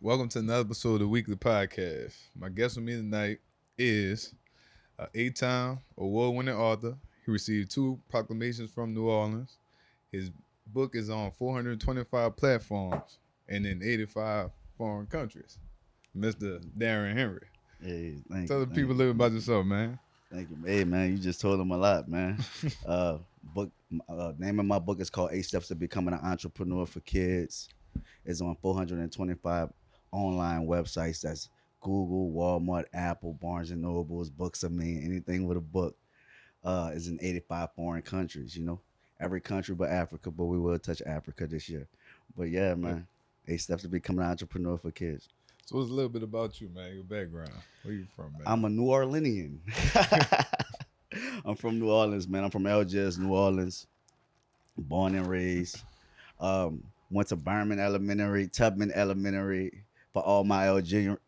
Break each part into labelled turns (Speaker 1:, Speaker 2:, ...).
Speaker 1: Welcome to another episode of the WeakLEE Podcast. My guest with me tonight is an 8-time award-winning author. He received 2 proclamations from New Orleans. His book is on 425 platforms and in 85 foreign countries. Mr. Darren Henry.
Speaker 2: Hey, thank
Speaker 1: Tell
Speaker 2: you.
Speaker 1: the people a little about yourself, man.
Speaker 2: Thank you. Hey, man, you just told them a lot, man. Name of my book is called 8 Steps to Becoming an Entrepreneur for Kids. It's on 425 online websites. That's Google, Walmart, Apple, Barnes and Nobles, Books of Me, anything with a book. Is in 85 foreign countries, every country but Africa, but we will touch Africa this year. But yeah, man, 8 Steps to Becoming an Entrepreneur for Kids.
Speaker 1: So it's a little bit about you, man, your background. Where you from, man?
Speaker 2: I'm a New Orleanian. I'm from New Orleans, man. I'm from Algiers, New Orleans. Born and raised. Went to Byron Elementary, Tubman Elementary for all my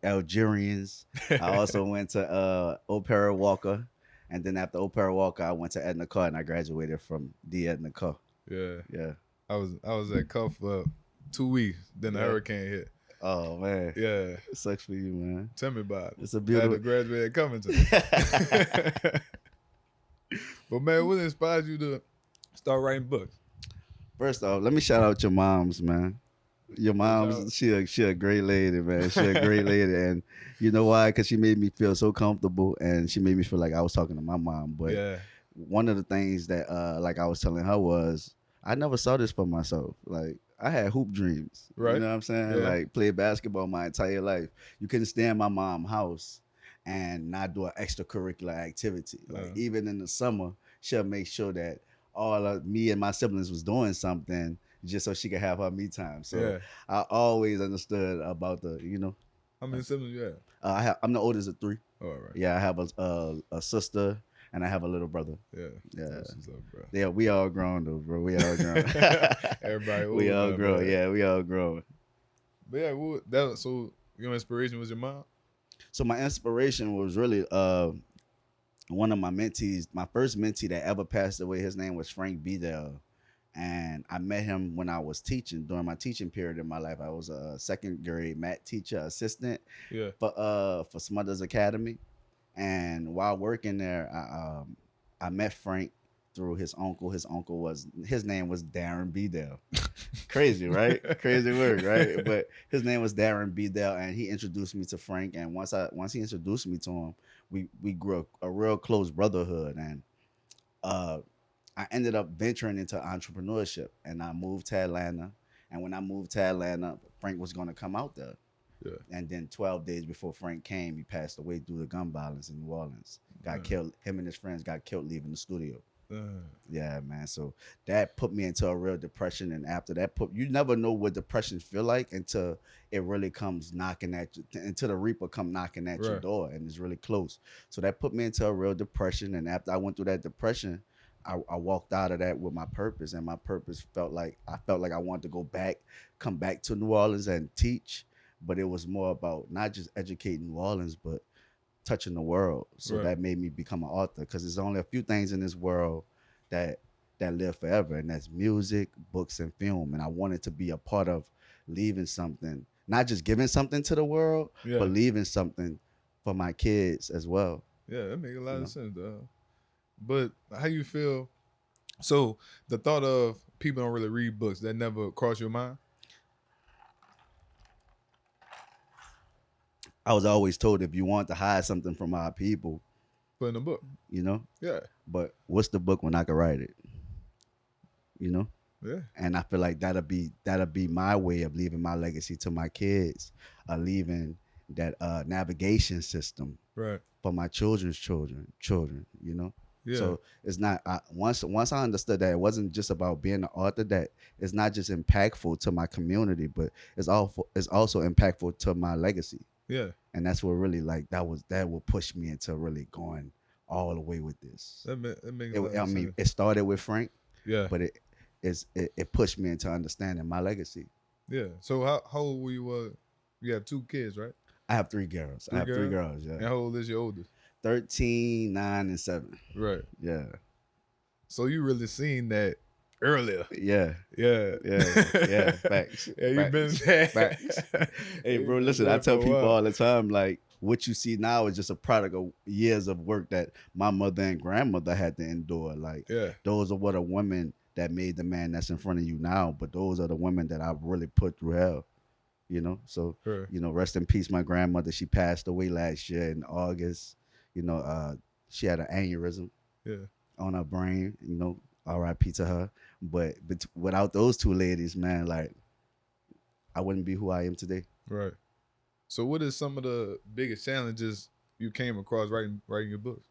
Speaker 2: Algerians. I also went to Opera Walker. And then after Opera Walker, I went to Edna Carr and I graduated from the Edna Carr.
Speaker 1: Yeah. I was at Cuff for 2 weeks. Then the hurricane hit.
Speaker 2: Oh, man.
Speaker 1: Yeah.
Speaker 2: It sucks for you, man.
Speaker 1: Tell me about it.
Speaker 2: It's a beautiful...
Speaker 1: I had to graduate at Covington. But, man, what inspired you to start writing books?
Speaker 2: First off, let me shout out your moms, man. Your mom's, she a great lady, man. She a great lady. And you know why? Because she made me feel so comfortable and she made me feel like I was talking to my mom. But one of the things that, like I was telling her was, I never saw this for myself. Like, I had hoop dreams. Right. You know what I'm saying? Yeah. Like, play basketball my entire life. You couldn't stay in my mom's house and not do an extracurricular activity. Like, even in the summer, she'll make sure that all of me and my siblings was doing something just so she could have her me time. So I always understood about the,
Speaker 1: How many siblings you have?
Speaker 2: I'm the oldest of 3.
Speaker 1: Oh, right.
Speaker 2: Yeah, I have a sister and I have a little brother.
Speaker 1: Yeah.
Speaker 2: Up,
Speaker 1: bro.
Speaker 2: Yeah, we all grown though, bro. We all grown.
Speaker 1: Everybody
Speaker 2: we all grown.
Speaker 1: Man.
Speaker 2: Yeah, we all grown.
Speaker 1: But yeah, so your inspiration was your mom?
Speaker 2: So my inspiration was really one of my mentees, my first mentee that ever passed away. His name was Frank Bedell. And I met him when I was teaching, during my teaching period in my life. I was a second grade math teacher assistant for Smothers Academy. And while working there, I met Frank through his uncle. His name was Darren Bedell. Crazy, right? Crazy word, right? But his name was Darren Bedell, and he introduced me to Frank. And once he introduced me to him, we grew a real close brotherhood. And I ended up venturing into entrepreneurship, and I moved to Atlanta. And when I moved to Atlanta, Frank was going to come out there. Yeah. And then 12 days before Frank came, he passed away due to gun violence in New Orleans. Got killed. Him and his friends got killed leaving the studio. Yeah, man. So that put me into a real depression. And after that, you never know what depression feel like until it really comes knocking at you, until the reaper come knocking at your door and it's really close. So that put me into a real depression. And after I went through that depression, I walked out of that with my purpose, and my purpose felt like I wanted to come back to New Orleans and teach, but it was more about not just educating New Orleans, but touching the world. So that made me become an author, because there's only a few things in this world that live forever, and that's music, books, and film. And I wanted to be a part of leaving something, not just giving something to the world, but leaving something for my kids as well.
Speaker 1: Yeah, that makes a lot of sense, though. But how you feel? So the thought of people don't really read books, that never crossed your mind?
Speaker 2: I was always told if you want to hide something from our people,
Speaker 1: put in a book.
Speaker 2: Yeah. But what's the book when I can write it? Yeah. And I feel like that'll be my way of leaving my legacy to my kids, leaving that navigation system for my children's children. Yeah. So it's not once I understood that it wasn't just about being an author, that it's not just impactful to my community, but it's also impactful to my legacy. Yeah. And that's what really that will push me into really going all the way with this. That makes sense. It started with Frank. Yeah. But it pushed me into understanding my legacy.
Speaker 1: Yeah. So how old were you? You have 2 kids, right?
Speaker 2: I have 3 girls. I have 3 girls. Yeah.
Speaker 1: And how old is your oldest?
Speaker 2: 13, 9, and 7.
Speaker 1: Right.
Speaker 2: Yeah.
Speaker 1: So you really seen that earlier.
Speaker 2: Yeah.
Speaker 1: Yeah.
Speaker 2: Yeah. Facts.
Speaker 1: Yeah, you've been
Speaker 2: Facts. Facts. Hey, bro, listen, I tell people all the time, like, what you see now is just a product of years of work that my mother and grandmother had to endure. Like,
Speaker 1: Yeah.
Speaker 2: those are what are women that made the man that's in front of you now, but those are the women that I've really put through hell. So
Speaker 1: Sure.
Speaker 2: rest in peace, my grandmother. She passed away last year in August. She had an aneurysm
Speaker 1: Yeah.
Speaker 2: on her brain. R.I.P. to her. But without those two ladies, man, like, I wouldn't be who I am today.
Speaker 1: Right. So what is some of the biggest challenges you came across writing your books?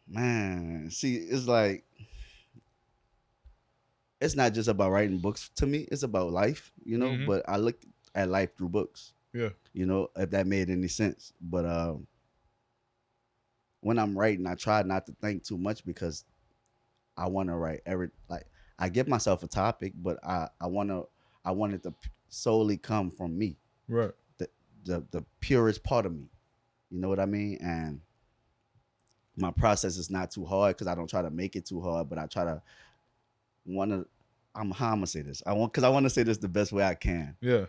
Speaker 2: Man, see, it's like, it's not just about writing books to me. It's about life,
Speaker 1: Mhm.
Speaker 2: but I look at life through books,
Speaker 1: Yeah.
Speaker 2: if that made any sense. But when I'm writing, I try not to think too much because I want to write I give myself a topic, but I want it to solely come from me,
Speaker 1: Right.
Speaker 2: the purest part of me. You know what I mean? And my process is not too hard because I don't try to make it too hard, but I try to how I'm gonna say this. I want to say this the best way I can.
Speaker 1: Yeah.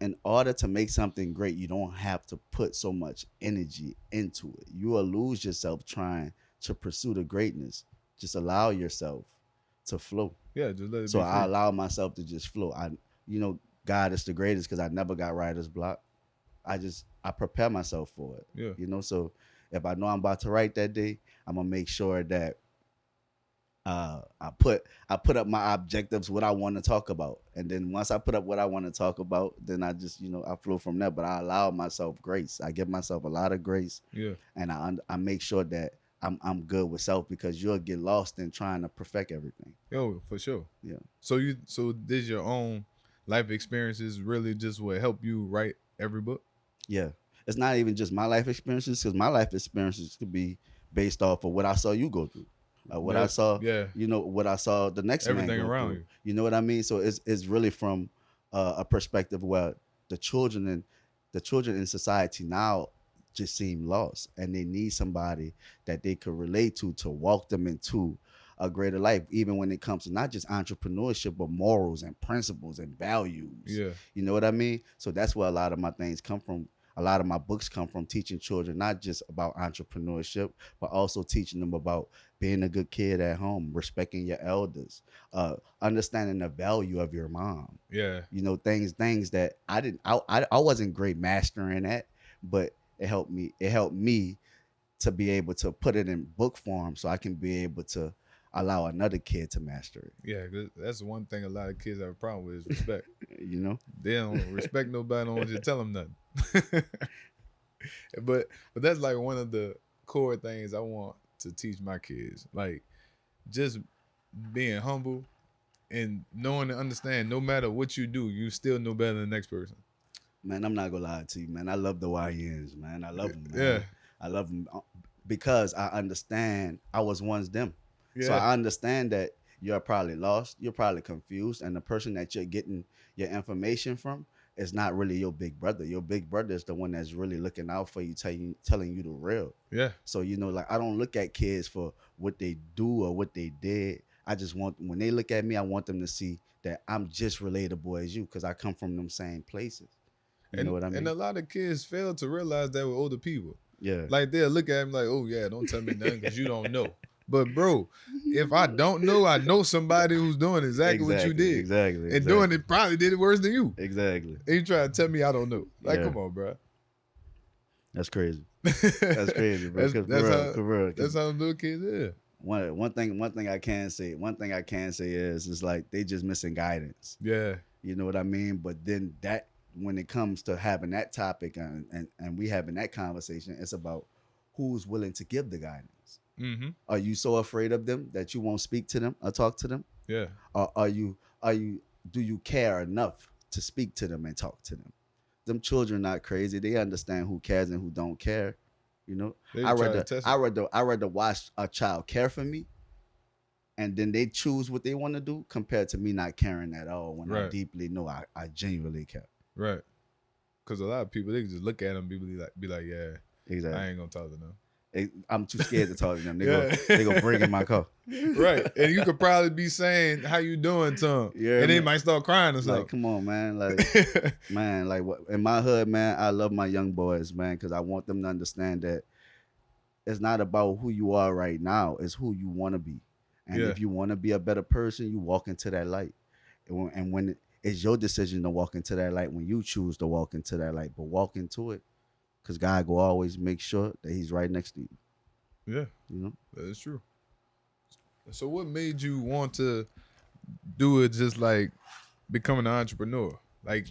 Speaker 2: In order to make something great, you don't have to put so much energy into it. You will lose yourself trying to pursue the greatness. Just allow yourself to flow.
Speaker 1: Yeah. Just let it
Speaker 2: So
Speaker 1: be free.
Speaker 2: I allow myself to just flow. God is the greatest because I never got writer's block. I prepare myself for it.
Speaker 1: Yeah.
Speaker 2: So if I know I'm about to write that day, I'm gonna make sure that I put up my objectives, what I want to talk about, and then once I put up what I want to talk about, then I just I flow from there. But I allow myself grace. I give myself a lot of grace.
Speaker 1: Yeah.
Speaker 2: And I make sure that I'm good with self because you'll get lost in trying to perfect everything.
Speaker 1: Yo, for sure.
Speaker 2: Yeah.
Speaker 1: So did your own life experiences really just what help you write every book?
Speaker 2: Yeah. It's not even just my life experiences because my life experiences could be based off of what I saw you go through. What I saw, what I saw the next
Speaker 1: everything
Speaker 2: man go
Speaker 1: around
Speaker 2: through.
Speaker 1: you.
Speaker 2: You know what I mean? So it's really from a perspective where the children in society now just seem lost, and they need somebody that they could relate to walk them into a greater life, even when it comes to not just entrepreneurship, but morals and principles and values.
Speaker 1: Yeah.
Speaker 2: You know what I mean? So that's where a lot of my things come from. A lot of my books come from teaching children not just about entrepreneurship, but also teaching them about being a good kid at home, respecting your elders, understanding the value of your mom.
Speaker 1: Yeah.
Speaker 2: Things that I wasn't great mastering at, but it helped me to be able to put it in book form so I can be able to allow another kid to master it.
Speaker 1: Yeah, that's one thing a lot of kids have a problem with is respect. They don't respect nobody, don't want you to tell them nothing. but that's like one of the core things I want to teach my kids. Like, just being humble and knowing and understand no matter what you do, you still know better than the next person.
Speaker 2: Man, I'm not gonna lie to you, man. I love the YNs, man. I love them, man.
Speaker 1: Yeah.
Speaker 2: I love them because I understand I was once them.
Speaker 1: Yeah.
Speaker 2: So I understand that you're probably lost, you're probably confused, and the person that you're getting your information from is not really your big brother. Your big brother is the one that's really looking out for you, telling you the real.
Speaker 1: Yeah.
Speaker 2: So like, I don't look at kids for what they do or what they did. I just want, when they look at me, I want them to see that I'm just relatable as you because I come from them same places. You know what I mean?
Speaker 1: And a lot of kids fail to realize that with older people.
Speaker 2: Yeah.
Speaker 1: Like, they'll look at him like, oh, yeah, don't tell me nothing because you don't know. But, bro, if I don't know, I know somebody who's doing exactly what you did.
Speaker 2: Exactly.
Speaker 1: And doing it probably did it worse than you.
Speaker 2: Exactly.
Speaker 1: And you try to tell me I don't know. Like,
Speaker 2: Yeah.
Speaker 1: come on, bro.
Speaker 2: That's crazy. That's crazy, bro.
Speaker 1: That's how little kids is.
Speaker 2: One thing I can say is it's like they just missing guidance.
Speaker 1: Yeah.
Speaker 2: You know what I mean? But then that, when it comes to having that topic and we having that conversation, it's about who's willing to give the guidance.
Speaker 1: Mm-hmm.
Speaker 2: Are you so afraid of them that you won't speak to them or talk to them?
Speaker 1: Yeah.
Speaker 2: Or do you care enough to speak to them and talk to them? Them children not crazy. They understand who cares and who don't care. I rather watch a child care for me and then they choose what they want to do compared to me not caring at all when I deeply know I genuinely care.
Speaker 1: Right. Because a lot of people, they can just look at them and be like, yeah,
Speaker 2: exactly.
Speaker 1: I ain't going to talk to them.
Speaker 2: I'm too scared to talk to them.
Speaker 1: Yeah.
Speaker 2: They go bring in my car.
Speaker 1: Right. And you could probably be saying, how you doing to them?
Speaker 2: Yeah,
Speaker 1: and they
Speaker 2: man.
Speaker 1: might start crying or
Speaker 2: Like,
Speaker 1: something.
Speaker 2: come on, man. Like, man, like what in my hood, man, I love my young boys, man, because I want them to understand that it's not about who you are right now, it's who you want to be. And
Speaker 1: Yeah.
Speaker 2: if you want to be a better person, you walk into that light. And when it's your decision to walk into that light, when you choose to walk into that light, but walk into it, because God will always make sure that he's right next to you.
Speaker 1: Yeah.
Speaker 2: You know?
Speaker 1: That is true. So what made you want to do it just like becoming an entrepreneur? Like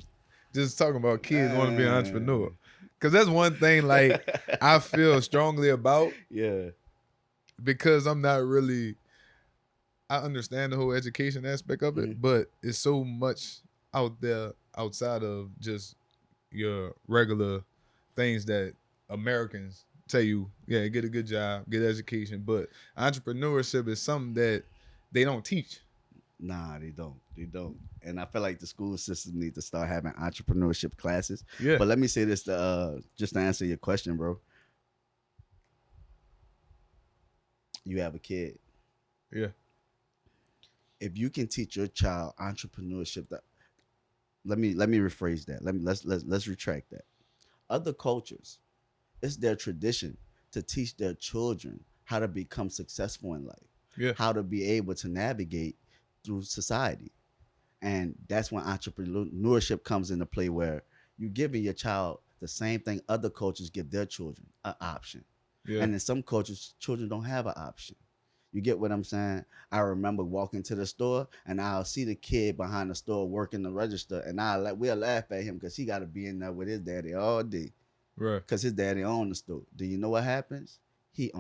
Speaker 1: just talking about kids want to be an entrepreneur. Because that's one thing like I feel strongly about.
Speaker 2: Yeah.
Speaker 1: Because I'm not really, I understand the whole education aspect of it, but it's so much out there outside of just your regular things that Americans tell you, yeah, get a good job, get education. But entrepreneurship is something that they don't teach.
Speaker 2: Nah, they don't. They don't. And I feel like the school system need to start having entrepreneurship classes.
Speaker 1: Yeah.
Speaker 2: But let me say this just to answer your question, bro. You have a kid.
Speaker 1: Yeah.
Speaker 2: If you can teach your child entrepreneurship, let me rephrase that. Let's retract that. Other cultures, it's their tradition to teach their children how to become successful in life.
Speaker 1: Yeah.
Speaker 2: How to be able to navigate through society. And that's when entrepreneurship comes into play, where you're giving your child the same thing other cultures give their children, an option.
Speaker 1: Yeah.
Speaker 2: And in some cultures, children don't have an option. You get what I'm saying? I remember walking to the store and I'll see the kid behind the store working the register, and we'll laugh at him because he got to be in there with his daddy all day.
Speaker 1: Right.
Speaker 2: Because his daddy owns the store. Do you know what happens? He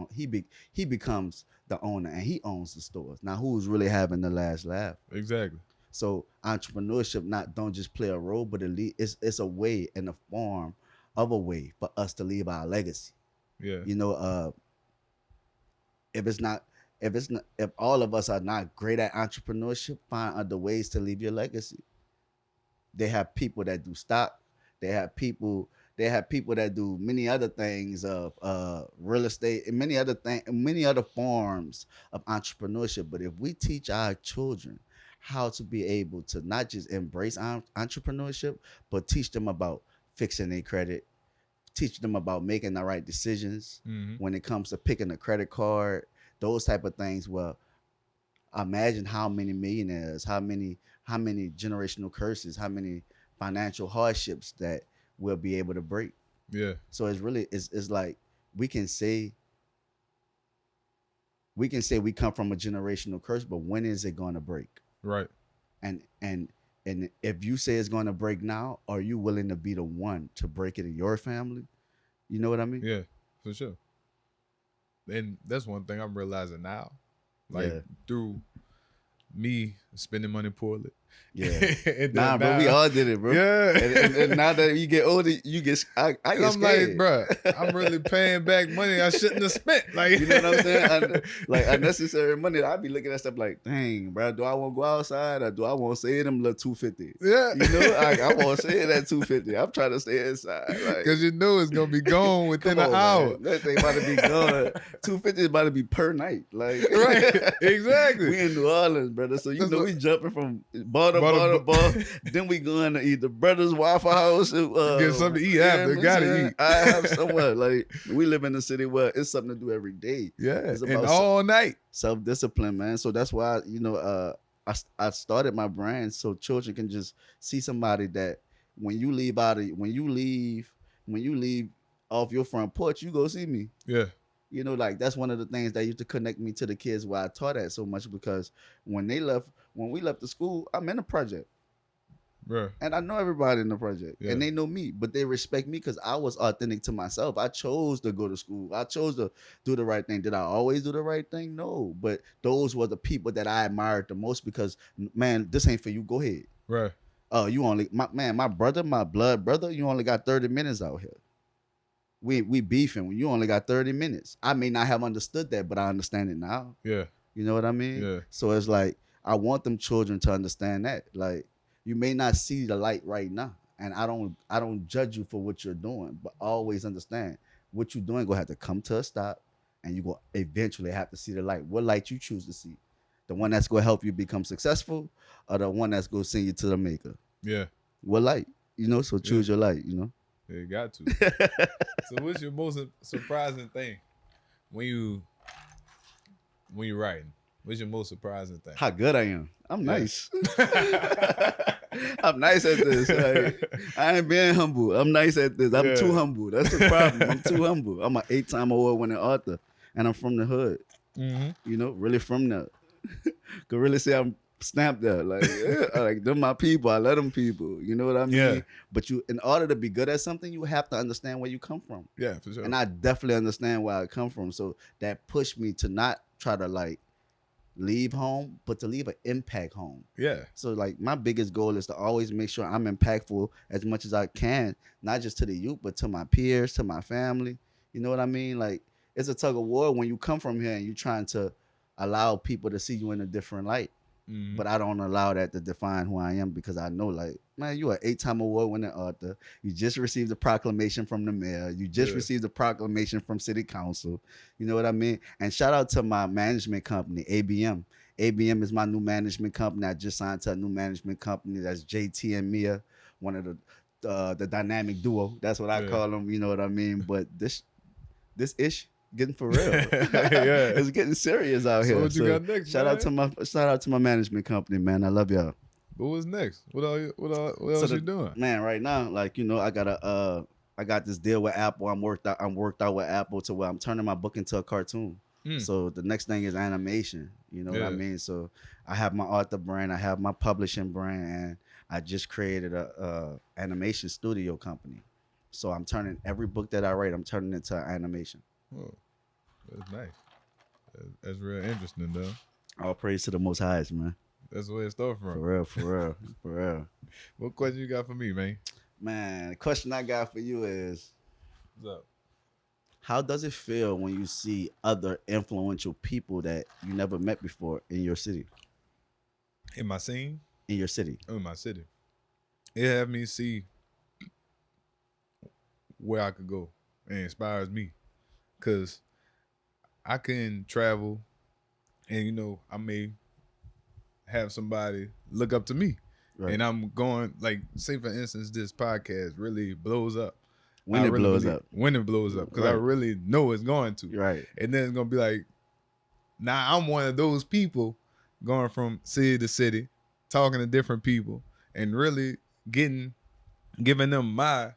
Speaker 2: becomes the owner and he owns the stores. Now, who's really having the last laugh?
Speaker 1: Exactly.
Speaker 2: So entrepreneurship don't just play a role, but it's a way and a form of a way for us to leave our legacy.
Speaker 1: Yeah.
Speaker 2: You know, if all of us are not great at entrepreneurship, find other ways to leave your legacy. They have people that do stock. They have people that do many other things of real estate and many other forms of entrepreneurship. But if we teach our children how to be able to not just embrace entrepreneurship, but teach them about fixing their credit, teach them about making the right decisions when it comes to picking a credit card, those type of things. Well, imagine how many millionaires, how many generational curses, how many financial hardships that we'll be able to break.
Speaker 1: Yeah.
Speaker 2: So it's like we can say we come from a generational curse, but when is it going to break?
Speaker 1: Right.
Speaker 2: And if you say it's going to break now, are you willing to be the one to break it in your family? You know what I mean?
Speaker 1: Yeah, for sure. And that's one thing I'm realizing now, like through me spending money poorly.
Speaker 2: Yeah.
Speaker 1: Nah,
Speaker 2: bro, we all did it, bro.
Speaker 1: Yeah.
Speaker 2: And now that you get older, you get I get
Speaker 1: I'm
Speaker 2: scared.
Speaker 1: like, bro, I'm really paying back money I shouldn't have spent. Like,
Speaker 2: you know what I'm saying? Like unnecessary money. I'd be looking at stuff like, dang, bro, do I want to go outside or do I want to save them little $250?
Speaker 1: Yeah.
Speaker 2: You know, I want to save that $250. I'm trying to stay inside.
Speaker 1: Because you know it's going to be gone within an hour.
Speaker 2: Man. That thing about to be gone. $250 is about to be per night. Like,
Speaker 1: right. Exactly.
Speaker 2: We in New Orleans, brother. So you know we jumping from bar to bar. Then we going to eat the brother's Waffle House.
Speaker 1: Get something to eat after. Gotta eat.
Speaker 2: I have somewhere. Like, we live in a city where it's something to do every day.
Speaker 1: Yeah. And all night.
Speaker 2: Self-discipline, man. So that's why, I started my brand so children can just see somebody that when you leave off your front porch, you go see me.
Speaker 1: Yeah.
Speaker 2: You know, like that's one of the things that used to connect me to the kids where I taught at so much, because when we left the school, I'm in a project.
Speaker 1: Bruh.
Speaker 2: And I know everybody in the project,
Speaker 1: Yeah.
Speaker 2: and they know me, but they respect me because I was authentic to myself. I chose to go to school. I chose to do the right thing. Did I always do the right thing? No, but those were the people that I admired the most because, man, this ain't for you. Go ahead.
Speaker 1: Right.
Speaker 2: Oh, you only, my brother, my blood brother, you only got 30 minutes out here. We beefing when you only got 30 minutes. I may not have understood that, but I understand it now.
Speaker 1: Yeah.
Speaker 2: You know what I mean?
Speaker 1: Yeah.
Speaker 2: So it's like, I want them children to understand that. Like, you may not see the light right now, and I don't judge you for what you're doing, but always understand what you're doing gonna have to come to a stop. and you will eventually have to see the light. What light you choose to see? The one that's going to help you become successful, or the one that's going to send you to the maker?
Speaker 1: Yeah.
Speaker 2: What light? So choose your light,
Speaker 1: Yeah, you got to. So what's your most surprising thing when you're writing? What's your most surprising thing?
Speaker 2: How good I am. I'm nice. I'm nice at this. Like, I ain't being humble. I'm nice at this. I'm too humble. That's the problem. I'm too humble. I'm an 8-time award-winning author, and I'm from the hood.
Speaker 1: Mm-hmm.
Speaker 2: Really from there. Could really say I'm snapped there. Like, like them my people. I love them people. You know what I mean?
Speaker 1: Yeah.
Speaker 2: But in order to be good at something, you have to understand where you come from.
Speaker 1: Yeah, for sure.
Speaker 2: And I definitely understand where I come from. So that pushed me to not try to like leave home, but to leave an impact home.
Speaker 1: Yeah.
Speaker 2: So like my biggest goal is to always make sure I'm impactful as much as I can, not just to the youth, but to my peers, to my family. You know what I mean? Like, it's a tug of war when you come from here and you're trying to allow people to see you in a different light.
Speaker 1: Mm-hmm.
Speaker 2: But I don't allow that to define who I am, because I know, like, man, you're an 8-time award-winning author. You just received a proclamation from the mayor. You just received a proclamation from city council. You know what I mean? And shout out to my management company, ABM. ABM is my new management company. I just signed to a new management company. That's JT and Mia, one of the dynamic duo. That's what I call them. You know what I mean? But this ish getting for real. It's getting serious out here.
Speaker 1: What you got next,
Speaker 2: shout out to my management company, man. I love y'all.
Speaker 1: But what's next? What else you doing?
Speaker 2: Man, right now, like, I got this deal with Apple. I'm worked out with Apple to where I'm turning my book into a cartoon. So the next thing is animation. You know what I mean? So I have my author brand, I have my publishing brand, and I just created a animation studio company. So I'm turning every book that I write, I'm turning into animation.
Speaker 1: Oh, that's nice. That's real interesting, though.
Speaker 2: All praise to the Most Highest, man.
Speaker 1: That's where it started from.
Speaker 2: For real.
Speaker 1: What question you got for me, man?
Speaker 2: Man, the question I got for you is,
Speaker 1: What's up?
Speaker 2: How does it feel when you see other influential people that you never met before in your city?
Speaker 1: In my scene?
Speaker 2: In your city.
Speaker 1: Oh, in my city. It had me see where I could go. It inspires me. Because I can travel and, I may have somebody look up to me. Right. And I'm going, like, say, for instance, this podcast really blows up.
Speaker 2: When it blows up.
Speaker 1: Because I really know it's going to.
Speaker 2: Right.
Speaker 1: And then it's going to be like, now I'm one of those people going from city to city, talking to different people, and really giving them my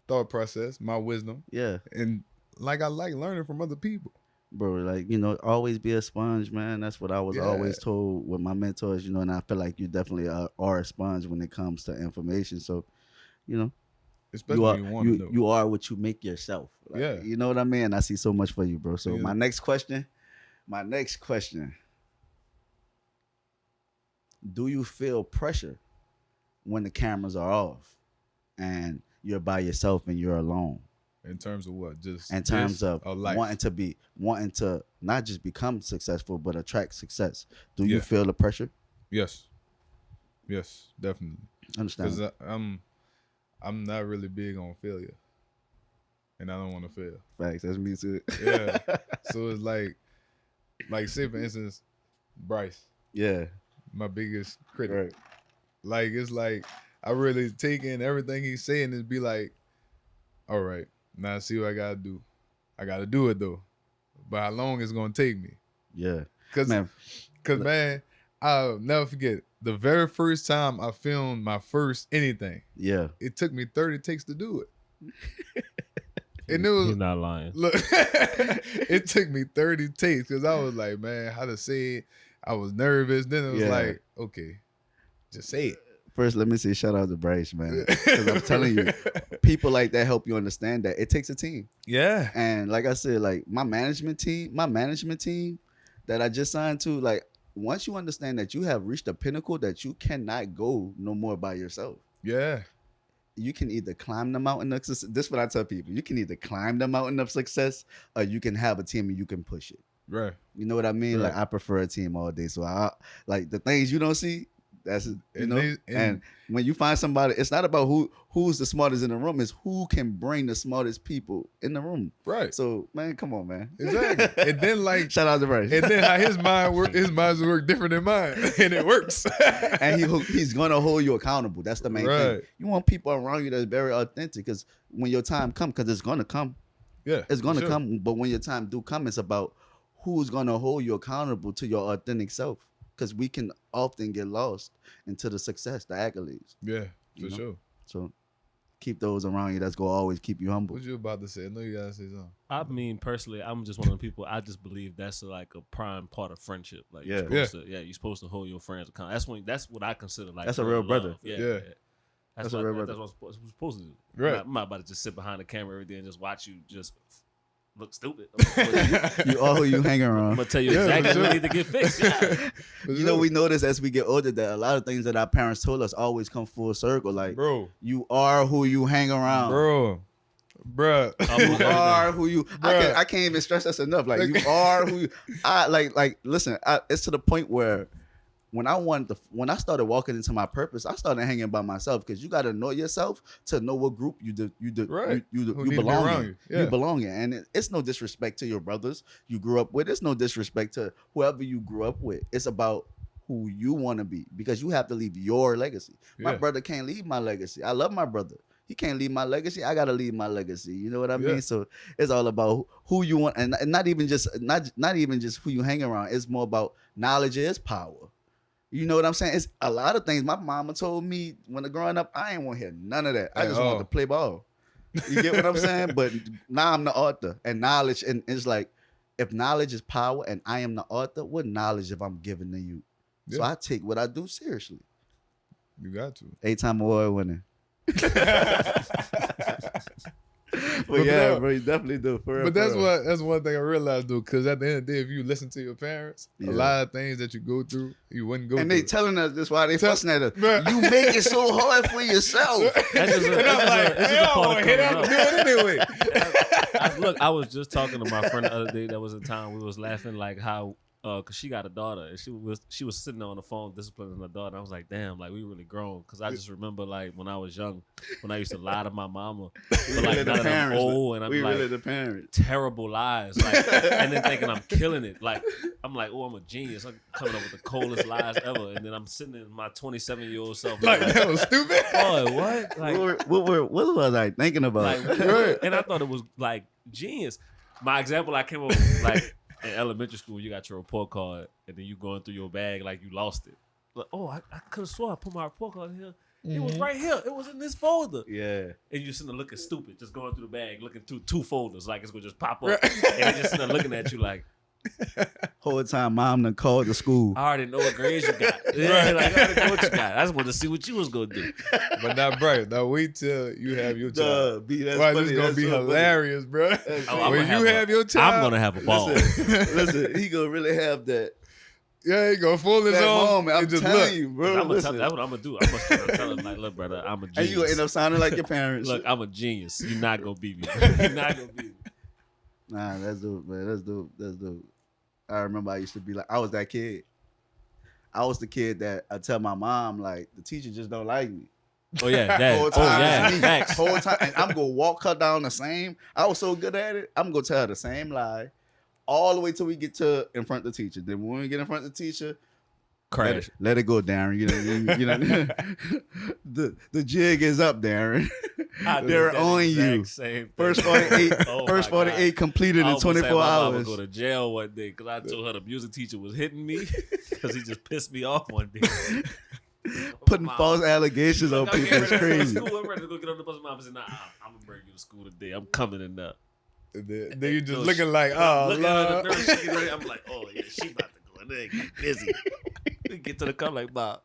Speaker 1: thought process, my wisdom.
Speaker 2: Yeah.
Speaker 1: And I like learning from other people.
Speaker 2: Bro, like, always be a sponge, man. That's what I was always told with my mentors, and I feel like you definitely are a sponge when it comes to information. So,
Speaker 1: especially when you want to know.
Speaker 2: You are what you make yourself. Like, you know what I mean? I see so much for you, bro. So my next question, do you feel pressure when the cameras are off and you're by yourself and you're alone?
Speaker 1: In terms of what? Just
Speaker 2: in terms of
Speaker 1: life.
Speaker 2: wanting to not just become successful, but attract success. Do you feel the pressure?
Speaker 1: Yes, definitely.
Speaker 2: Understand?
Speaker 1: Because I'm not really big on failure, and I don't want to fail.
Speaker 2: Facts. That's me too.
Speaker 1: Yeah. So it's like say for instance, Bryce.
Speaker 2: Yeah.
Speaker 1: My biggest critic.
Speaker 2: Right.
Speaker 1: Like, it's like I really take in everything he's saying and be like, all right, now I see what I gotta do. I gotta do it though. But how long it's gonna take me?
Speaker 2: Yeah.
Speaker 1: Cause man, I'll never forget the very first time I filmed my first anything.
Speaker 2: Yeah.
Speaker 1: It took me 30 takes to do it. And it was,
Speaker 3: you're not lying.
Speaker 1: Look, it took me 30 takes because I was like, man, how to say it. I was nervous. Then it was like, okay, just say it.
Speaker 2: First, let me say shout out to Bryce, man. Because I'm telling you, people like that help you understand that it takes a team.
Speaker 1: Yeah.
Speaker 2: And like I said, like my management team that I just signed to, like, once you understand that you have reached a pinnacle that you cannot go no more by yourself.
Speaker 1: Yeah.
Speaker 2: You can either climb the mountain of success. This is what I tell people. You can either climb the mountain of success or you can have a team and you can push it.
Speaker 1: Right.
Speaker 2: You know what I mean?
Speaker 1: Right.
Speaker 2: Like, I prefer a team all day. So I like the things you don't see, That's you
Speaker 1: And
Speaker 2: know.
Speaker 1: they-
Speaker 2: and when you find somebody, it's not about who's the smartest in the room. It's who can bring the smartest people in the room.
Speaker 1: Right.
Speaker 2: So man, come on, man.
Speaker 1: Exactly. And then like
Speaker 2: Shout out to Bryce.
Speaker 1: and then how his mind work different than mine. And it works.
Speaker 2: And he's gonna hold you accountable. That's the main thing.
Speaker 1: Right.
Speaker 2: You want people around you that's very authentic, because when your time comes, because it's gonna come.
Speaker 1: Yeah.
Speaker 2: It's gonna
Speaker 1: for sure.
Speaker 2: come. But when your time do come, it's about who's gonna hold you accountable to your authentic self. Because we can often get lost into the success, the accolades.
Speaker 1: Yeah,
Speaker 2: You
Speaker 1: for
Speaker 2: know?
Speaker 1: sure.
Speaker 2: So keep those around you. That's gonna always keep you humble.
Speaker 1: What you about to say? I know you gotta say something.
Speaker 3: I mean, personally, I'm just one of the people. I just believe that's like a prime part of friendship. Like,
Speaker 2: Yeah.
Speaker 3: you're supposed to, you're supposed to hold your friends accountable. That's what I consider like
Speaker 2: That's a real
Speaker 3: love.
Speaker 2: brother.
Speaker 3: Yeah.
Speaker 2: That's
Speaker 3: what
Speaker 2: a real brother.
Speaker 3: That's what I'm supposed to do.
Speaker 1: Right.
Speaker 3: I'm not about to just sit behind the camera every day and just watch you just look stupid.
Speaker 2: You all who you hang
Speaker 3: I'm
Speaker 2: around.
Speaker 3: gonna tell you
Speaker 1: Yeah,
Speaker 3: exactly
Speaker 1: for
Speaker 3: what
Speaker 1: sure.
Speaker 3: need to get fixed. Yeah.
Speaker 2: You know, we notice as we get older that a lot of things that our parents told us always come full circle. Like,
Speaker 1: Bro.
Speaker 2: you are who you hang around.
Speaker 1: Bruh.
Speaker 2: You are who you.
Speaker 1: Bruh.
Speaker 2: I can't even stress this enough. Like, you are who you. Listen. It's to the point where when I started walking into my purpose, I started hanging by myself, because you got to know yourself to know what group
Speaker 1: Right. Who
Speaker 2: you
Speaker 1: need to be
Speaker 2: belong
Speaker 1: around
Speaker 2: in.
Speaker 1: you. Yeah.
Speaker 2: You belong in, and it's no disrespect to your brothers you grew up with. It's no disrespect to whoever you grew up with. It's about who you want to be, because you have to leave your legacy. My
Speaker 1: Yeah.
Speaker 2: brother can't leave my legacy. I love my brother. He can't leave my legacy. I gotta leave my legacy. You know what I mean?
Speaker 1: Yeah.
Speaker 2: So it's all about who you want, and not even just who you hang around. It's more about knowledge is power. You know what I'm saying? It's a lot of things. My mama told me when growing up, I ain't want to hear none of that. I
Speaker 1: At
Speaker 2: just
Speaker 1: all.
Speaker 2: wanted to play ball. You get what I'm saying? But now I'm the author, and knowledge, and it's like, if knowledge is power and I am the author, what knowledge if I'm giving to you? So
Speaker 1: Yeah.
Speaker 2: I take what I do seriously.
Speaker 1: You got to.
Speaker 2: 8-time award winner. But
Speaker 1: But
Speaker 2: yeah,
Speaker 1: no,
Speaker 2: bro, you definitely do. For real,
Speaker 1: But
Speaker 2: for real.
Speaker 1: that's one thing I realized though, because at the end of the day, if you listen to your parents,
Speaker 2: Yeah.
Speaker 1: a lot of things that you go through, you wouldn't go
Speaker 2: And
Speaker 1: through.
Speaker 2: they telling us this why they
Speaker 1: Tell-
Speaker 2: fussing at us.
Speaker 1: Bruh.
Speaker 2: You make it so hard for yourself.
Speaker 3: That's just
Speaker 1: And I'm like,
Speaker 3: it's just
Speaker 1: "Hey,
Speaker 3: a
Speaker 1: I
Speaker 3: part
Speaker 1: wanna
Speaker 3: of
Speaker 1: hit
Speaker 3: coming
Speaker 1: up,
Speaker 3: up.
Speaker 1: do it anyway.
Speaker 3: Look, I was just talking to my friend the other day that was in town. We was laughing like how, cause she got a daughter and she was sitting on the phone disciplining her daughter. I was like, damn, like we really grown. Cause I just remember like when I was young, when I used to lie to my mama, but like
Speaker 2: really
Speaker 3: now that I'm old and I'm
Speaker 2: we
Speaker 3: like
Speaker 2: really the parents.
Speaker 3: terrible lies, like, and then thinking I'm killing it. Like I'm like, oh, I'm a genius. I'm coming up with the coldest lies ever, and then I'm sitting in my 27-year-old self
Speaker 1: Like that was stupid.
Speaker 3: boy, what? Like,
Speaker 2: What was I thinking about?
Speaker 3: like,
Speaker 1: Right.
Speaker 3: and I thought it was like genius. My example, I came up with, like in elementary school, you got your report card, and then you going through your bag like you lost it. Like, oh, I could have swore I put my report card in here. It was right here. It was in this folder.
Speaker 2: Yeah.
Speaker 3: And you sitting there looking stupid, just going through the bag, looking through 2 folders, like it's gonna just pop up, and they just sitting there looking at you like,
Speaker 2: Whole time mom done called the school.
Speaker 3: I already know what grades you got. Yeah, like, I already know what you got. I just wanted to see what you was gonna do.
Speaker 1: But not bright. Now wait till you have your child.
Speaker 2: Duh, B, that's
Speaker 1: Why
Speaker 2: funny.
Speaker 1: this gonna
Speaker 2: That's
Speaker 1: be
Speaker 2: so funny.
Speaker 1: hilarious, bro?
Speaker 2: That's
Speaker 3: I'm
Speaker 1: When
Speaker 3: gonna
Speaker 1: you have your child,
Speaker 3: I'm gonna have a ball.
Speaker 2: Listen, he gonna really have that
Speaker 1: yeah, he gonna fool his
Speaker 2: that
Speaker 1: own.
Speaker 2: moment. I'm
Speaker 1: and just
Speaker 2: telling
Speaker 1: look.
Speaker 2: you, bro.
Speaker 3: I'm gonna
Speaker 2: Listen.
Speaker 3: that's what I'm gonna do. I'm gonna tell him like, look, brother, I'm a genius.
Speaker 2: And you gonna end up sounding like your parents.
Speaker 3: Look, I'm a genius. You're not gonna beat me. You're not gonna beat me.
Speaker 2: Nah, that's dope, man. That's dope. That's dope. I remember I used to be like, I was that kid. I was the kid that I tell my mom, like, the teacher just don't like me.
Speaker 3: Oh yeah, that.
Speaker 2: Whole
Speaker 3: Oh
Speaker 2: time
Speaker 3: yeah,
Speaker 2: it's me.
Speaker 3: facts.
Speaker 2: Whole time, and I'm gonna walk her down the same. I was so good at it. I'm gonna tell her the same lie, all the way till we get to in front of the teacher. Then when we get in front of the teacher,
Speaker 3: Crash.
Speaker 2: let it go, Darren. You know, the jig is up, Darren.
Speaker 3: I did
Speaker 2: They're
Speaker 3: that
Speaker 2: on
Speaker 3: exact
Speaker 2: you.
Speaker 3: same thing.
Speaker 2: First 48,
Speaker 3: Oh
Speaker 2: first
Speaker 3: my God.
Speaker 2: 48 completed
Speaker 3: I
Speaker 2: in
Speaker 3: almost had
Speaker 2: 24
Speaker 3: my mama
Speaker 2: hours.
Speaker 3: go to jail one day because I told her the music teacher was hitting me because he just pissed me off one day.
Speaker 2: Putting
Speaker 3: Mom,
Speaker 2: false allegations on
Speaker 3: I'm
Speaker 2: people is
Speaker 3: getting ready to go to
Speaker 2: crazy.
Speaker 3: school. I'm ready to go get on the bus. Mom said, "Nah, I'm gonna bring you to school today. I'm coming in there."
Speaker 1: Then you just
Speaker 3: No,
Speaker 1: looking like, oh,
Speaker 3: looking at
Speaker 1: Lord.
Speaker 3: the nurse, she getting ready. I'm like, oh yeah, she about to go in there and get busy. We get to the car like, Bob,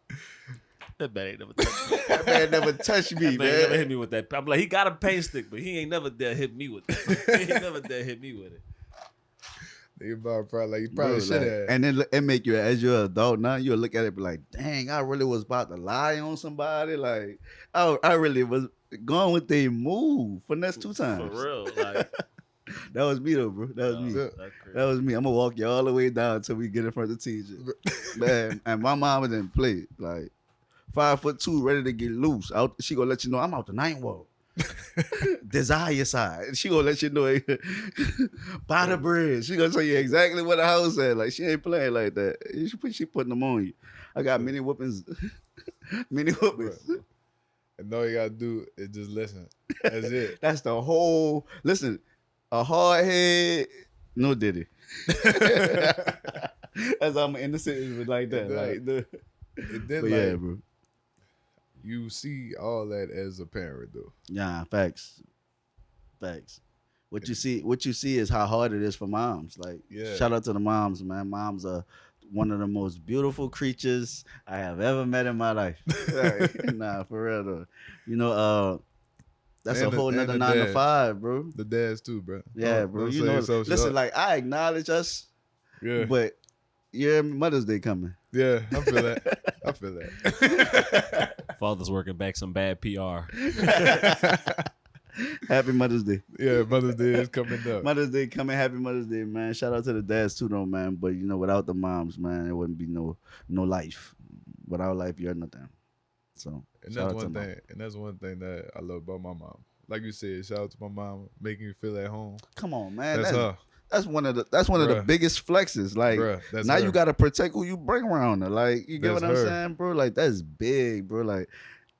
Speaker 3: that man ain't never touched me.
Speaker 2: That man never touched me,
Speaker 3: That man never
Speaker 2: man.
Speaker 3: hit me with that. I'm like, he got a paint stick, but he ain't never dare hit me with it. He ain't never dare hit me with it.
Speaker 1: You probably
Speaker 2: Bro,
Speaker 1: should have.
Speaker 2: like, and then it make you, as you're an adult now, you'll look at it and be like, dang, I really was about to lie on somebody. Like, I really was going with the move for next 2 times.
Speaker 3: For real, like
Speaker 2: That was me though, bro. That was me.
Speaker 3: that's crazy.
Speaker 2: That was me. I'm gonna walk you all the way down until we get in front of the teacher. Man, and my mama didn't play. Like, 5'2", ready to get loose. She gonna let you know I'm out the ninth wall. Desire side. She gonna let you know by the bridge. She gonna tell you exactly what the house at. Like she ain't playing like that. She putting them on you. I got many whoopings. Many whoopings.
Speaker 1: Bro. And all you gotta do is just listen. That's it.
Speaker 2: That's the whole. Listen, a hard head, no diddy. That's how I'm in the sentence like that.
Speaker 1: And then
Speaker 2: But
Speaker 1: like,
Speaker 2: yeah, bro.
Speaker 1: you see all that as a parent though.
Speaker 2: Yeah, facts. What you see is how hard it is for moms. Like,
Speaker 1: Yeah.
Speaker 2: shout out to the moms, man. Moms are one of the most beautiful creatures I have ever met in my life. Like, nah, for real though. You know, that's
Speaker 1: And
Speaker 2: a whole
Speaker 1: and
Speaker 2: nother
Speaker 1: the
Speaker 2: 9 to
Speaker 1: dads.
Speaker 2: 5, bro.
Speaker 1: The dads too, bro.
Speaker 2: Yeah,
Speaker 1: Don't-
Speaker 2: bro.
Speaker 1: don't
Speaker 2: You
Speaker 1: say
Speaker 2: know,
Speaker 1: so
Speaker 2: listen,
Speaker 1: short.
Speaker 2: like I acknowledge us,
Speaker 1: Yeah.
Speaker 2: but yeah, Mother's Day coming.
Speaker 1: Yeah, I feel that. I feel that.
Speaker 3: Father's working back some bad PR.
Speaker 2: Happy Mother's Day.
Speaker 1: Yeah, Mother's Day is coming up.
Speaker 2: Mother's Day coming. Happy Mother's Day, man. Shout out to the dads too, though, man. But you know, without the moms, man, it wouldn't be no life. Without life, you're nothing. So
Speaker 1: And
Speaker 2: shout
Speaker 1: that's
Speaker 2: out to
Speaker 1: one
Speaker 2: mom.
Speaker 1: thing. And that's one thing that I love about my mom. Like you said, shout out to my mom, making me feel at home.
Speaker 2: Come on, man.
Speaker 1: That's her.
Speaker 2: That's one of the
Speaker 1: Bruh.
Speaker 2: biggest flexes. Like
Speaker 1: Bruh, that's
Speaker 2: now
Speaker 1: her.
Speaker 2: you gotta protect who you bring around her. Like you get
Speaker 1: That's
Speaker 2: what I'm
Speaker 1: her.
Speaker 2: saying, bro? Like that's big, bro. Like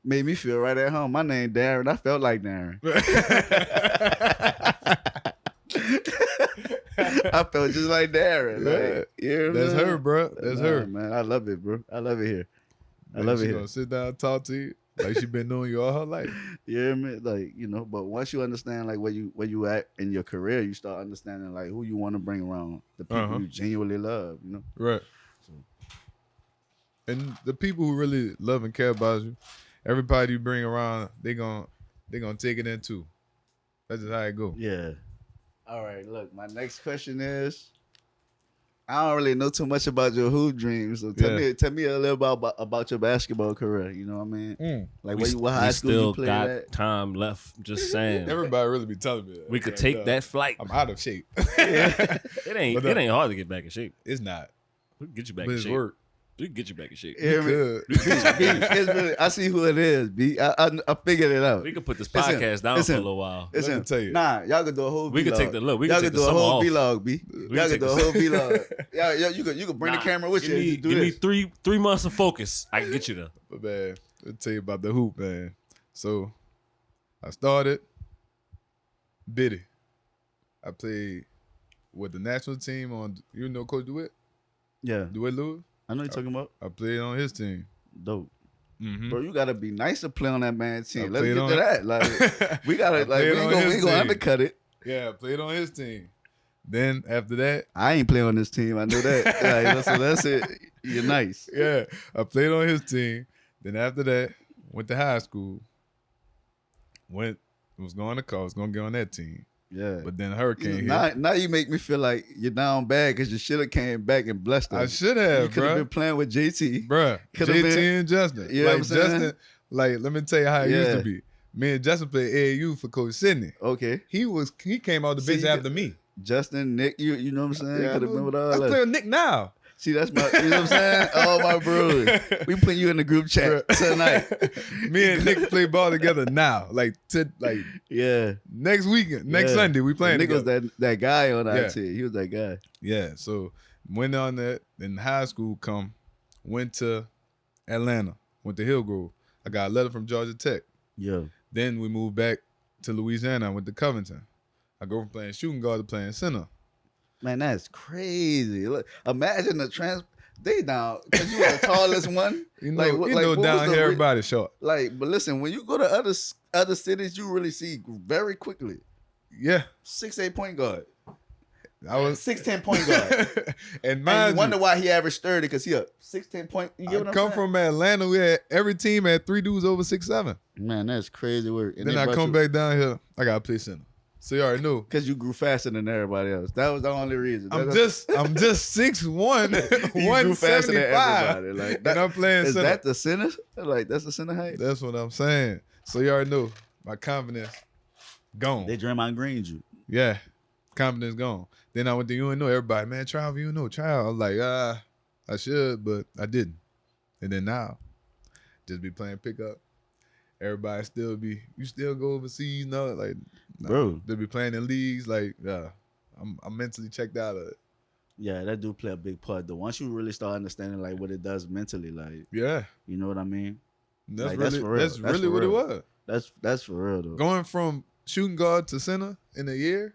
Speaker 2: made me feel right at home. My name Darren. I felt like Darren. I felt just like Darren. Like, you know what
Speaker 1: That's
Speaker 2: I'm
Speaker 1: her,
Speaker 2: saying?
Speaker 1: bro. That's
Speaker 2: Nah,
Speaker 1: her.
Speaker 2: man. I love it, bro. I love it here. I
Speaker 1: Man,
Speaker 2: love it
Speaker 1: she
Speaker 2: here.
Speaker 1: gonna sit down and talk to you like she been knowing you all her life.
Speaker 2: You hear me? Like, you know, but once you understand like where you at in your career, you start understanding like who you want to bring around, the people
Speaker 1: Uh-huh.
Speaker 2: you genuinely love, you know?
Speaker 1: Right. And the people who really love and care about you, everybody you bring around, they gonna take it in too. That's just how it go.
Speaker 2: Yeah. All right, look, my next question is I don't really know too much about your hoop dreams, so tell me a little about your basketball career. You know what I mean? Like what high
Speaker 3: we
Speaker 2: school
Speaker 3: still
Speaker 2: you played
Speaker 3: got
Speaker 2: at?
Speaker 3: time left. Just saying.
Speaker 1: Everybody really be telling me that.
Speaker 3: We could
Speaker 1: Like,
Speaker 3: take
Speaker 1: dog,
Speaker 3: that flight.
Speaker 1: I'm out of shape.
Speaker 3: It ain't
Speaker 1: But,
Speaker 3: it ain't hard to get back in shape.
Speaker 1: It's not.
Speaker 3: We can get you back
Speaker 1: But
Speaker 3: in
Speaker 1: it's
Speaker 3: shape.
Speaker 1: work.
Speaker 3: We can get you back in shape.
Speaker 2: You hear me?
Speaker 1: Good.
Speaker 2: B, it's really, I see who it is, B. I figured it out.
Speaker 3: We could put this
Speaker 2: Listen,
Speaker 3: podcast down
Speaker 2: listen.
Speaker 3: for a little while.
Speaker 2: Listen,
Speaker 1: me tell you.
Speaker 2: Nah, y'all could do a whole
Speaker 3: We could
Speaker 2: vlog.
Speaker 3: take the look. We
Speaker 2: Y'all
Speaker 3: could
Speaker 2: could
Speaker 3: take
Speaker 2: do
Speaker 3: the
Speaker 2: a
Speaker 3: summer
Speaker 2: whole
Speaker 3: off.
Speaker 2: vlog, B.
Speaker 3: We
Speaker 2: Y'all
Speaker 3: can
Speaker 2: could
Speaker 3: take
Speaker 2: do a
Speaker 3: the
Speaker 2: whole vlog. Yeah, you could bring the
Speaker 3: Nah,
Speaker 2: camera with
Speaker 3: give
Speaker 2: you
Speaker 3: me,
Speaker 2: and do
Speaker 3: give me
Speaker 2: this.
Speaker 3: three months of focus. I can get you there.
Speaker 1: But man, I'll tell you about the hoop, man. So I started Biddy. I played with the national team on, you know Coach DeWitt?
Speaker 2: Yeah,
Speaker 1: DeWitt Lewis?
Speaker 2: I know you're talking about.
Speaker 1: I played on his team.
Speaker 2: Dope.
Speaker 1: Mm-hmm.
Speaker 2: Bro, you gotta be nice to play on that man's
Speaker 1: I
Speaker 2: team. Let's
Speaker 1: played
Speaker 2: get
Speaker 1: on
Speaker 2: to
Speaker 1: it.
Speaker 2: that. Like we gotta
Speaker 1: I
Speaker 2: like we
Speaker 1: played on
Speaker 2: ain't
Speaker 1: his
Speaker 2: gonna
Speaker 1: team.
Speaker 2: undercut it.
Speaker 1: Yeah, I played on his team. Then after that,
Speaker 2: I ain't playing on this team. I know that. Like, so that's it. You're nice.
Speaker 1: yeah, I played on his team. Then after that, went to high school. Was going to college, was gonna get on that team.
Speaker 2: Yeah.
Speaker 1: But then Hurricane hit.
Speaker 2: Now you make me feel like you're down bad because you should have came back and blessed
Speaker 1: I
Speaker 2: us.
Speaker 1: should
Speaker 2: You
Speaker 1: have,
Speaker 2: could have
Speaker 1: bro.
Speaker 2: been playing with JT.
Speaker 1: Bruh,
Speaker 2: Coulda
Speaker 1: JT
Speaker 2: been.
Speaker 1: and Justin.
Speaker 2: You know
Speaker 1: like
Speaker 2: what I'm saying?
Speaker 1: Justin, like let me tell you how it used
Speaker 2: Yeah.
Speaker 1: to be. Me and Justin played AAU for Coach Sidney.
Speaker 2: Okay.
Speaker 1: He came out the bench
Speaker 2: See,
Speaker 1: after me.
Speaker 2: Justin, Nick, you know what I'm saying?
Speaker 1: Yeah,
Speaker 2: Could have been with all
Speaker 1: I
Speaker 2: that.
Speaker 1: play with Nick now.
Speaker 2: See, that's my, you know what I'm saying? Oh, my bro. We put you in the group chat tonight.
Speaker 1: Me and Nick play ball together now. Like
Speaker 2: Yeah.
Speaker 1: next weekend, next
Speaker 2: Yeah.
Speaker 1: Sunday, we playing
Speaker 2: Nick was
Speaker 1: together.
Speaker 2: that guy on our
Speaker 1: Yeah.
Speaker 2: team. He was that guy.
Speaker 1: Yeah, so went on that. In high school, went to Atlanta, went to Hillgrove. I got a letter from Georgia Tech.
Speaker 2: Yeah.
Speaker 1: Then we moved back to Louisiana. I went to Covington. I go from playing shooting guard to playing center.
Speaker 2: Man, that's crazy. Look, imagine the they down because you were the tallest one.
Speaker 1: You know,
Speaker 2: Like,
Speaker 1: you
Speaker 2: like,
Speaker 1: know
Speaker 2: what was
Speaker 1: down
Speaker 2: the
Speaker 1: here
Speaker 2: re-
Speaker 1: everybody's short.
Speaker 2: Like, but listen, when you go to other cities, you really see very quickly.
Speaker 1: Yeah,
Speaker 2: 6'8" point guard,
Speaker 1: I was
Speaker 2: 6'10" point guard.
Speaker 1: and
Speaker 2: And
Speaker 1: mind
Speaker 2: you wonder
Speaker 1: you,
Speaker 2: why he averaged 30 because he a 6'10" point. You get what
Speaker 1: I
Speaker 2: I'm
Speaker 1: come
Speaker 2: saying?
Speaker 1: from Atlanta. We had every team had 3 dudes over 6'7".
Speaker 2: Man, that's crazy work. And
Speaker 1: Then I come back down here. I gotta play center. So you already know.
Speaker 2: because you grew faster than everybody else. That was the only reason.
Speaker 1: I'm just 6'1",
Speaker 2: You grew faster than
Speaker 1: 175,
Speaker 2: everybody. Like
Speaker 1: and I'm playing
Speaker 2: is
Speaker 1: center.
Speaker 2: that the center? Like that's the center height.
Speaker 1: That's what I'm saying. So you already know my confidence gone.
Speaker 2: They Draymond Green'd you.
Speaker 1: Yeah, confidence gone. Then I went to UNO. Everybody, man, try out for UNO. Try out. I was like, I should, but I didn't. And then now, just be playing pickup. Everybody you still go overseas, no? Like,
Speaker 2: Bro.
Speaker 1: They be playing in leagues, like, I'm mentally checked out of it.
Speaker 2: Yeah, that do play a big part though. Once you really start understanding like what it does mentally, like,
Speaker 1: Yeah,
Speaker 2: you know what I mean?
Speaker 1: that's
Speaker 2: Like,
Speaker 1: really
Speaker 2: that's for real.
Speaker 1: that's
Speaker 2: That's
Speaker 1: really
Speaker 2: for
Speaker 1: what
Speaker 2: real.
Speaker 1: it was.
Speaker 2: That's for real though.
Speaker 1: Going from shooting guard to center in a year,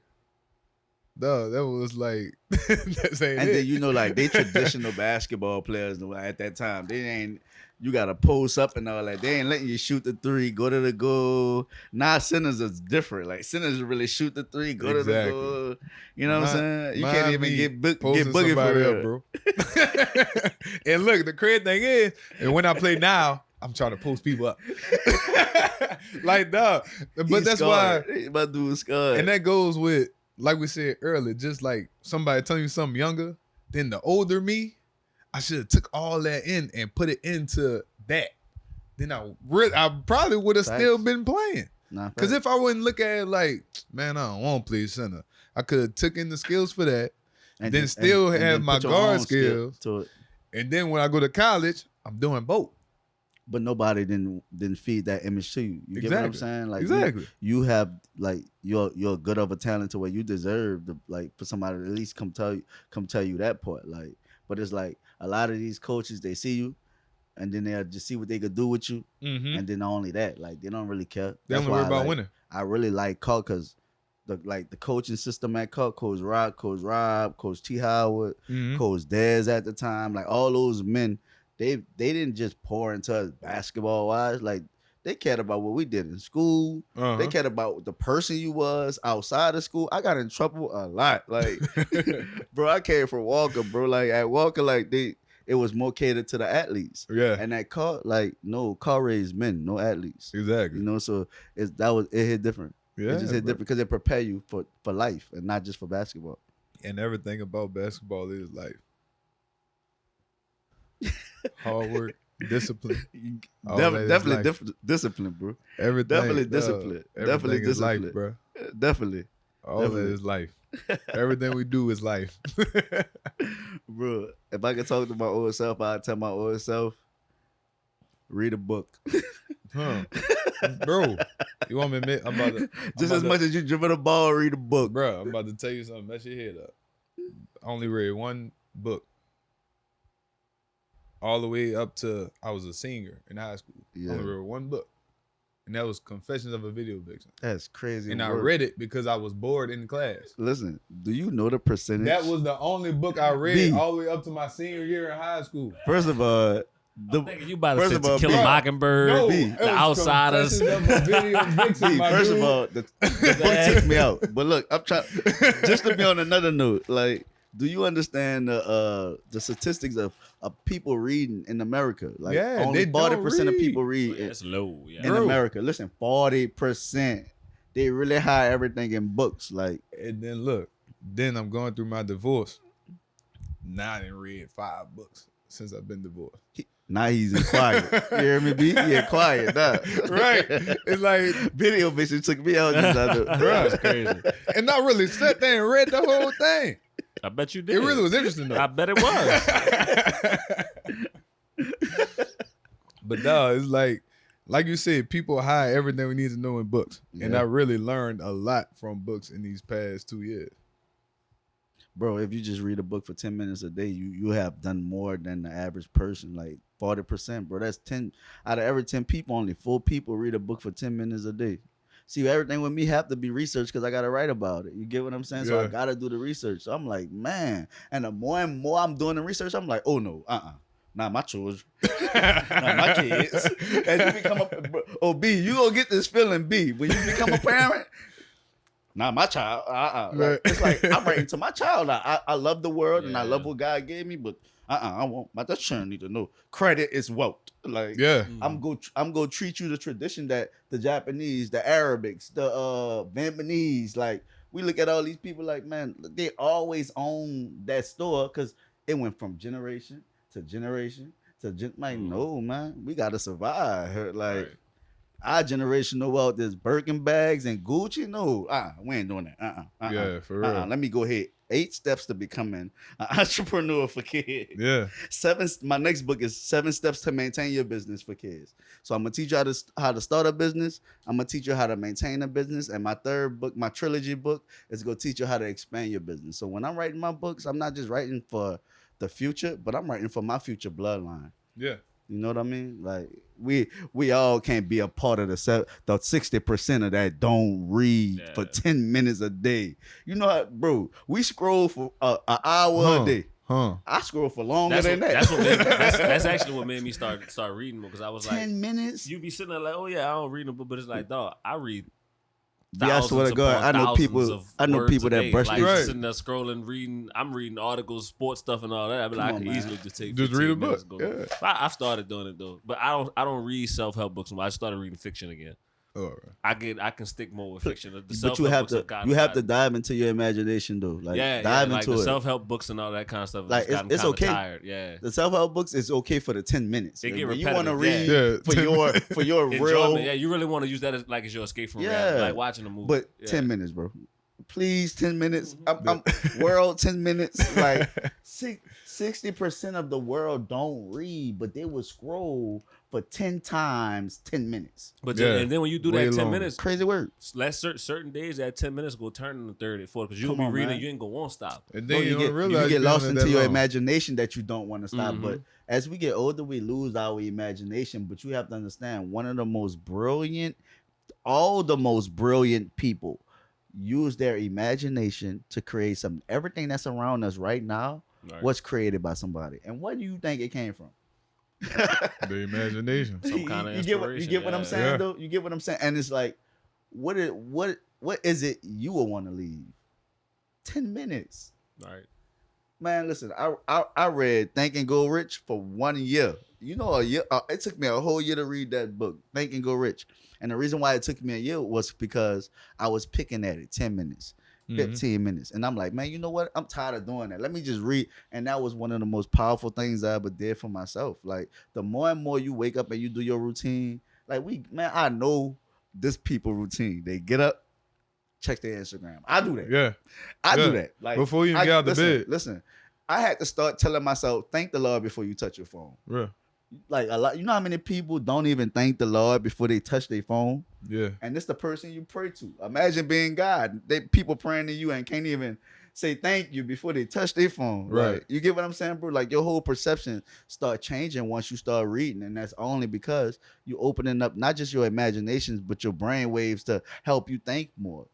Speaker 1: dog, that was like that's ain't
Speaker 2: And
Speaker 1: it.
Speaker 2: then you know, like they traditional basketball players though, at that time. They ain't you gotta post up and all that. They ain't letting you shoot the three, go to the goal. Nah, centers is different. Like centers really shoot the three, go to the goal. You know what I'm saying? You can't even get boogie for real,
Speaker 1: bro. And look, the crazy thing is, and when I play now, I'm trying to post people up. Like, dog. But that's why.
Speaker 2: My dude's scarred.
Speaker 1: And that goes with, like we said earlier, just like somebody telling you something younger, then the older me, I should have took all that in and put it into that. Then I probably would have still been playing. Because if I wouldn't look at it like, man, I don't want to play center, I could have took in the skills for that, and then still have my guard skills. And then when I go to college, I'm doing both.
Speaker 2: But nobody didn't feed that image to you. You get what I'm saying? Like
Speaker 1: exactly.
Speaker 2: You have like you're good of a talent to where you deserve to, like, for somebody to at least come tell you that part. Like, but it's like a lot of these coaches, they see you and then they'll just see what they could do with you.
Speaker 1: Mm-hmm.
Speaker 2: And then not only that, like they don't really care.
Speaker 1: They only worry about winning.
Speaker 2: I really like Coach because the coaching system at Coach Rob, Coach T. Howard,
Speaker 1: mm-hmm.
Speaker 2: Coach Dez at the time, like all those men, they didn't just pour into us basketball wise. Like they cared about what we did in school.
Speaker 1: Uh-huh.
Speaker 2: They cared about the person you was outside of school. I got in trouble a lot. Like, bro, I came from Walker, bro. Like at Walker, like it was more catered to the athletes.
Speaker 1: Yeah.
Speaker 2: And that car, like, no, car raised men, no athletes.
Speaker 1: Exactly.
Speaker 2: You know, so it hit different.
Speaker 1: Yeah,
Speaker 2: it just hit different because it prepare you for life and not just for basketball.
Speaker 1: And everything about basketball is life. Hard work, discipline.
Speaker 2: Definitely discipline, bro.
Speaker 1: Everything.
Speaker 2: Definitely discipline. Definitely
Speaker 1: is
Speaker 2: discipline,
Speaker 1: life, bro.
Speaker 2: Definitely.
Speaker 1: All that is life. Everything we do is life.
Speaker 2: Bro, if I could talk to my old self, I'd tell my old self, read a book.
Speaker 1: Huh. Bro, you want me to admit, I'm about to...
Speaker 2: Just as much as you dribble the ball, read a book.
Speaker 1: Bro, I'm about to tell you something. Mess your head up. I only read one book. All the way up to I was a senior in high school.
Speaker 2: Yeah.
Speaker 1: I only read one book. And that was Confessions of a Video Vixen.
Speaker 2: That's crazy.
Speaker 1: And I read it because I was bored in class.
Speaker 2: Listen, do you know the percentage?
Speaker 1: That was the only book I read all the way up to my senior year in high school.
Speaker 2: First of all,
Speaker 3: I'm thinking you about to say To Kill a Mockingbird, The Outsiders.
Speaker 2: First of all, the book took me out. But look, I'm trying just to be on another note. Like, do you understand the statistics of people reading in America? Like, only 40% of people read.
Speaker 3: That's low. Yeah.
Speaker 2: In America. Listen, 40%. They really hide everything in books. Like,
Speaker 1: and then look, then I'm going through my divorce. Now I didn't read 5 books since I've been divorced.
Speaker 2: Now he's in quiet. You hear me, B? He in quiet now.
Speaker 1: Right. It's like
Speaker 2: video bitch took me out.
Speaker 3: That's crazy.
Speaker 1: And I really sat there and read the whole thing.
Speaker 3: I bet you did.
Speaker 1: It really was interesting though.
Speaker 3: I bet it was.
Speaker 1: But no, it's like you said, people hide everything we need to know in books. Yeah. And I really learned a lot from books in these past 2 years.
Speaker 2: Bro, if you just read a book for 10 minutes a day, you have done more than the average person. Like 40%, bro. That's 10 out of every 10 people, only 4 people read a book for 10 minutes a day. See, everything with me have to be research because I got to write about it. You get what I'm saying? Yeah. So I got to do the research. So I'm like, man. And the more and more I'm doing the research, I'm like, oh, no, not my children. Not my kids. And you become B, you going to get this feeling, B. When you become a parent, not my child. Like, it's like I'm writing to my child. I love the world and I love what God gave me, but I want my children need to know credit is wealth. Like, I'm go treat you the tradition that the Japanese, the Arabics, the Vietnamese, like we look at all these people like, man, they always own that store because it went from generation to generation to like, no, man, we gotta survive. Like. Our generation know about this Birkin bags and Gucci. No, we ain't doing that.
Speaker 1: Yeah, for real.
Speaker 2: Let me go ahead. 8 steps to becoming an entrepreneur for kids.
Speaker 1: Yeah.
Speaker 2: My next book is 7 steps to maintain your business for kids. So I'm gonna teach you how to start a business. I'm gonna teach you how to maintain a business. And my third book, my trilogy book, is gonna teach you how to expand your business. So when I'm writing my books, I'm not just writing for the future, but I'm writing for my future bloodline.
Speaker 1: Yeah.
Speaker 2: You know what I mean? Like we all can't be a part of the 60% of that don't read for 10 minutes a day. You know how, bro? We scroll for an hour a day. I scroll for longer than that.
Speaker 3: That's actually what made me start reading them, because I was
Speaker 2: 10 minutes.
Speaker 3: You be sitting there like, oh yeah, I don't read a book, but it's like, dog, I read.
Speaker 2: Yeah, I swear to God, I know people that brush
Speaker 3: like,
Speaker 2: their
Speaker 3: sitting there scrolling, reading. I'm reading articles, sports stuff, and all that. I mean, I can easily just take
Speaker 1: read a
Speaker 3: minutes
Speaker 1: book.
Speaker 3: Yeah. I've started doing it though, but I don't read self-help books anymore. I started reading fiction again.
Speaker 1: All right.
Speaker 3: I can stick more with fiction.
Speaker 2: But you have to dive into your imagination though. Like dive into
Speaker 3: the
Speaker 2: it.
Speaker 3: Self-help books and all that kind of stuff.
Speaker 2: Like it's okay.
Speaker 3: Tired. Yeah.
Speaker 2: The self-help books is okay for the 10 minutes.
Speaker 3: They get
Speaker 2: repetitive.
Speaker 3: You want to
Speaker 2: read for your real.
Speaker 3: Yeah, you really want to use that as your escape from reality, like watching a movie.
Speaker 2: But 10 minutes, bro. Please, 10 minutes. I'm world 10 minutes. Like 60% of the world don't read, but they will scroll for 10 times 10 minutes.
Speaker 3: But and then when you do that 10 minutes,
Speaker 2: crazy word.
Speaker 3: Certain days that 10 minutes go turn into 30 or 40, because you'll be reading, man. You ain't gonna want to stop.
Speaker 1: And then you
Speaker 2: get lost into your imagination that you don't want to stop. But as we get older, we lose our imagination. But you have to understand, all the most brilliant people use their imagination to create something. Everything that's around us right now was created by somebody. And what do you think it came from?
Speaker 1: The imagination.
Speaker 3: Some kind of inspiration.
Speaker 2: You get what I'm saying, though? You get what I'm saying? And it's like, what is it you will want to leave? 10 minutes.
Speaker 3: Right.
Speaker 2: Man, listen, I read Think and Go Rich for 1 year. You know, a year. It took me a whole year to read that book, Think and Go Rich. And the reason why it took me a year was because I was picking at it 10 minutes, 15 minutes. And I'm like, man, you know what? I'm tired of doing that. Let me just read. And that was one of the most powerful things I ever did for myself. Like, the more and more you wake up and you do your routine, like I know this people routine. They get up, check their Instagram. I do that.
Speaker 1: Yeah.
Speaker 2: I do that. Like,
Speaker 1: before you get out the bed.
Speaker 2: Listen, I had to start telling myself, thank the Lord before you touch your phone.
Speaker 1: Yeah.
Speaker 2: Like a lot, you know how many people don't even thank the Lord before they touch their phone?
Speaker 1: Yeah.
Speaker 2: And it's the person you pray to. Imagine being God. People praying to you and can't even say thank you before they touch their phone.
Speaker 1: Right.
Speaker 2: Like, you get what I'm saying, bro? Like, your whole perception start changing once you start reading. And that's only because you opening up not just your imaginations, but your brain waves to help you think more.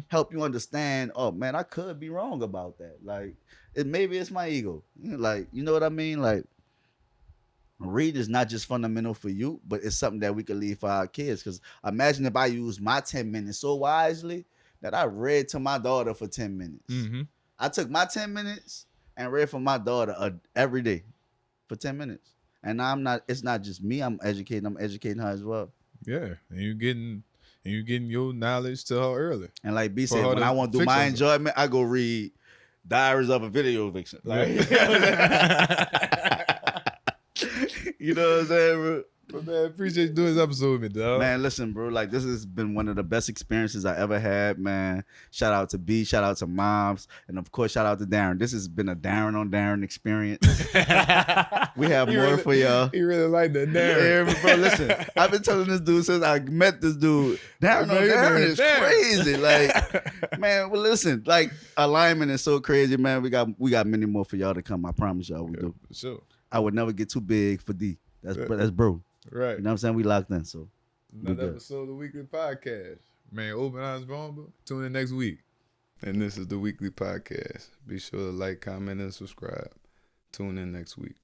Speaker 2: Help you understand, oh man, I could be wrong about that. Like, maybe it's my ego. Like, you know what I mean? Like, read is not just fundamental for you, but it's something that we can leave for our kids. Because imagine if I use my 10 minutes so wisely that I read to my daughter for 10 minutes. I took my 10 minutes and read for my daughter every day for 10 minutes. And it's not just me I'm educating her as well.
Speaker 1: Yeah. And you're getting your knowledge to her early.
Speaker 2: And like B said, when I want to do my enjoyment, I go read Diaries of a Video Vixen. Like, you know what I'm saying, bro?
Speaker 1: But man, appreciate you doing this episode with me, dog.
Speaker 2: Man, listen, bro. Like, this has been one of the best experiences I ever had, man. Shout out to B, shout out to Moms, and of course, shout out to Darren. This has been a Darren on Darren experience. We have more for y'all.
Speaker 1: He really like that Darren.
Speaker 2: Yeah, bro, listen, I've been telling this dude since I met this dude. Darren on Darren is crazy. Like, man, well, listen, like, alignment is so crazy, man. We got many more for y'all to come. I promise y'all we do.
Speaker 1: For sure.
Speaker 2: I would never get too big for D. That's bro.
Speaker 1: Right.
Speaker 2: You know what I'm saying? We locked in, so.
Speaker 1: Another episode of the WeakLEE Podcast. Man, open eyes vulnerable. Tune in next week. And this is the WeakLEE Podcast. Be sure to like, comment, and subscribe. Tune in next week.